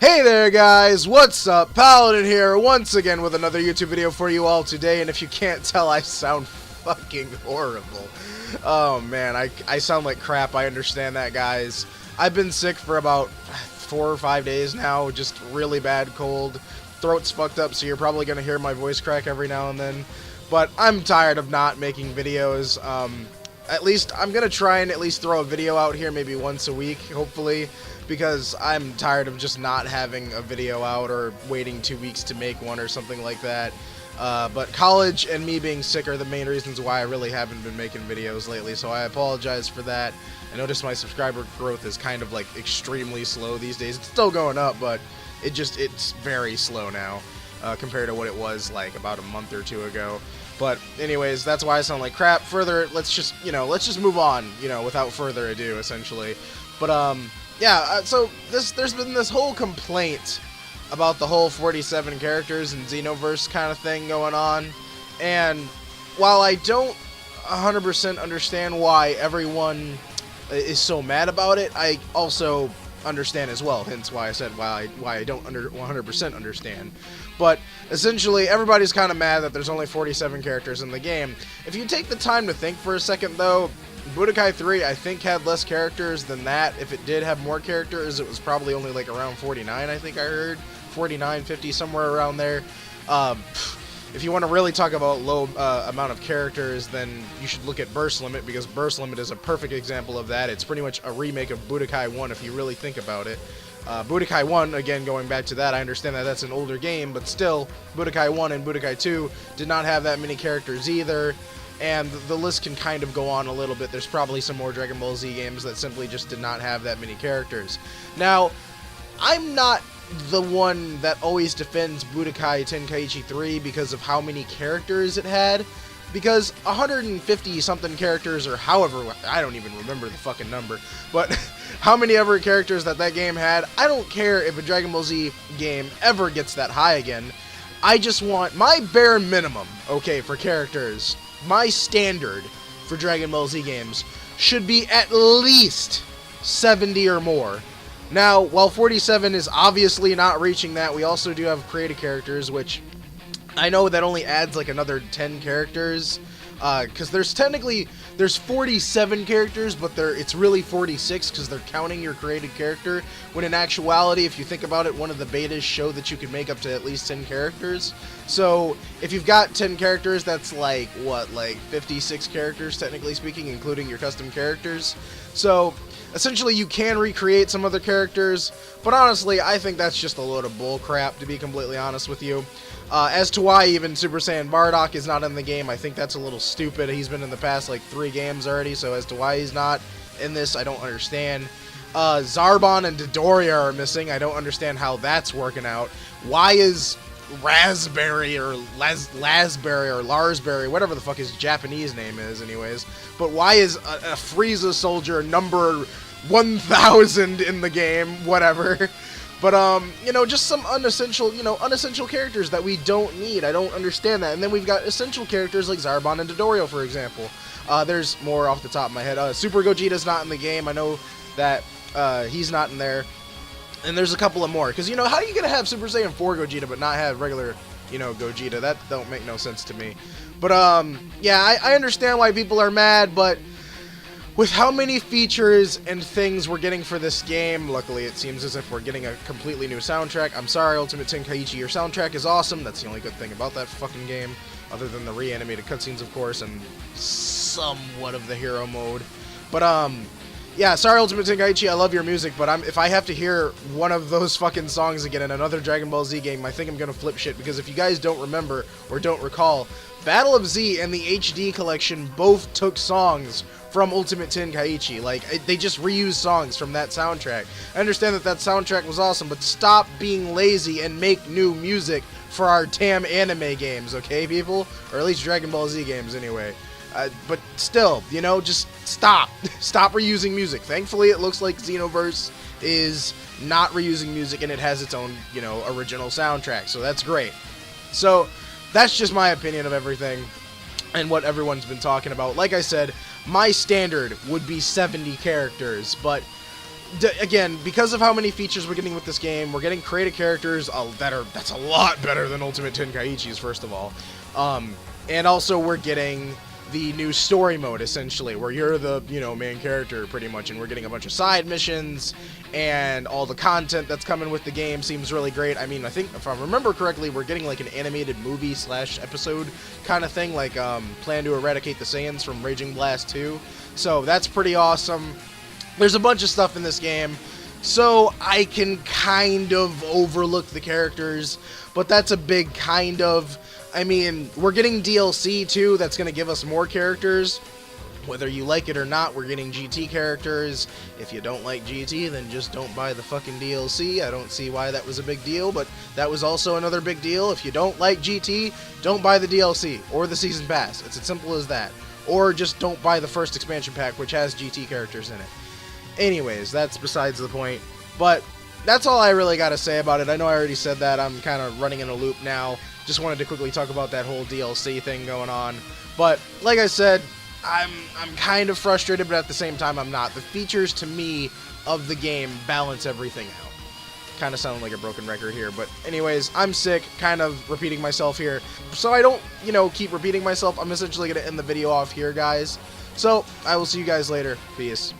Hey there guys, what's up? Paladin here once again with another YouTube video for you all today, and if you can't tell, I sound fucking horrible. Oh man, I sound like crap, I understand that, guys. I've been sick for about 4 or 5 days now, just really bad cold. Throat's fucked up, so you're probably gonna hear my voice crack every now and then. But I'm tired of not making videos. At least I'm gonna try and at least throw a video out here maybe once a week, hopefully, because I'm tired of just not having a video out or waiting 2 weeks to make one or something like that. But college and me being sick are the main reasons why I really haven't been making videos lately, so I apologize for that. I noticed my subscriber growth is kind of like extremely slow these days. It's still going up, but it's very slow now compared to what it was like about a month or two ago. But anyways, that's why I sound like crap. Let's just move on, without further ado, essentially. But yeah, so there's been this whole complaint about the whole 47 characters and Xenoverse kind of thing going on, and while I don't 100% understand why everyone is so mad about it, I also understand as well, hence why I said why I don't 100% understand. But essentially, everybody's kind of mad that there's only 47 characters in the game. If you take the time to think for a second, though, Budokai 3, I think, had less characters than that. If it did have more characters, it was probably only like around 49, I think I heard. 49, 50, somewhere around there. If you want to really talk about low amount of characters, then you should look at Burst Limit, because Burst Limit is a perfect example of that. It's pretty much a remake of Budokai 1 if you really think about it. Budokai 1, again, going back to that, I understand that that's an older game, but still, Budokai 1 and Budokai 2 did not have that many characters either, and the list can kind of go on a little bit. There's probably some more Dragon Ball Z games that simply just did not have that many characters. Now, I'm not the one that always defends Budokai Tenkaichi 3 because of how many characters it had, because 150 something characters, or however, I don't even remember the fucking number, but how many ever characters that game had, I don't care if a Dragon Ball Z game ever gets that high again. I just want my bare minimum, okay, for characters. My standard for Dragon Ball Z games should be at least 70 or more. Now, while 47 is obviously not reaching that, we also do have creative characters, which I know that only adds like another 10 characters, because there's 47 characters, but it's really 46 because they're counting your created character, when in actuality, if you think about it, one of the betas show that you can make up to at least 10 characters. So if you've got 10 characters, that's like, what, like 56 characters, technically speaking, including your custom characters. So essentially, you can recreate some other characters, but honestly, I think that's just a load of bull crap, to be completely honest with you. As to why even Super Saiyan Bardock is not in the game, I think that's a little stupid. He's been in the past like 3 games already, so as to why he's not in this, I don't understand. Zarbon and Dodoria are missing. I don't understand how that's working out. Why is Raspberry or Lasberry or Larsberry, whatever the fuck his Japanese name is anyways, but why is a Frieza soldier number 1000 in the game, whatever. But, just some unessential characters that we don't need. I don't understand that. And then we've got essential characters like Zarbon and Dodoria, for example. There's more off the top of my head. Super Gogeta's not in the game. I know that he's not in there. And there's a couple of more. Because, how are you going to have Super Saiyan 4 Gogeta but not have regular, Gogeta? That don't make no sense to me. But, yeah, I understand why people are mad, but with how many features and things we're getting for this game, luckily it seems as if we're getting a completely new soundtrack. I'm sorry, Ultimate Tenkaichi, your soundtrack is awesome. That's the only good thing about that fucking game, other than the reanimated cutscenes, of course, and somewhat of the hero mode. But, yeah, sorry, Ultimate Tenkaichi, I love your music, but if I have to hear one of those fucking songs again in another Dragon Ball Z game, I think I'm gonna flip shit, because if you guys don't remember, or don't recall, Battle of Z and the HD collection both took songs from Ultimate Tenkaichi. Like, they just reused songs from that soundtrack. I understand that soundtrack was awesome, but stop being lazy and make new music for our TAM anime games, okay, people? Or at least Dragon Ball Z games, anyway. But still, just stop. Stop reusing music. Thankfully, it looks like Xenoverse is not reusing music, and it has its own, original soundtrack, so that's great. So that's just my opinion of everything and what everyone's been talking about. Like I said, my standard would be 70 characters, but again, because of how many features we're getting with this game, we're getting creative characters that's a lot better than Ultimate Tenkaichi's, first of all. And also we're getting the new story mode, essentially, where you're the, main character, pretty much, and we're getting a bunch of side missions, and all the content that's coming with the game seems really great. I mean, I think, if I remember correctly, we're getting, like, an animated movie / episode kind of thing, like, Plan to Eradicate the Saiyans from Raging Blast 2, so that's pretty awesome. There's a bunch of stuff in this game, so I can kind of overlook the characters, but that's a big kind of. I mean, we're getting DLC, too, that's going to give us more characters. Whether you like it or not, we're getting GT characters. If you don't like GT, then just don't buy the fucking DLC. I don't see why that was a big deal, but that was also another big deal. If you don't like GT, don't buy the DLC or the Season Pass. It's as simple as that. Or just don't buy the first expansion pack, which has GT characters in it. Anyways, that's besides the point. But that's all I really got to say about it. I know I already said that. I'm kind of running in a loop now. Just wanted to quickly talk about that whole DLC thing going on. But like I said, I'm kind of frustrated, but at the same time I'm not. The features to me of the game balance everything out. Kind of sound like a broken record here, but anyways, I'm sick, kind of repeating myself here. So I don't, keep repeating myself. I'm essentially going to end the video off here, guys. So I will see you guys later. Peace.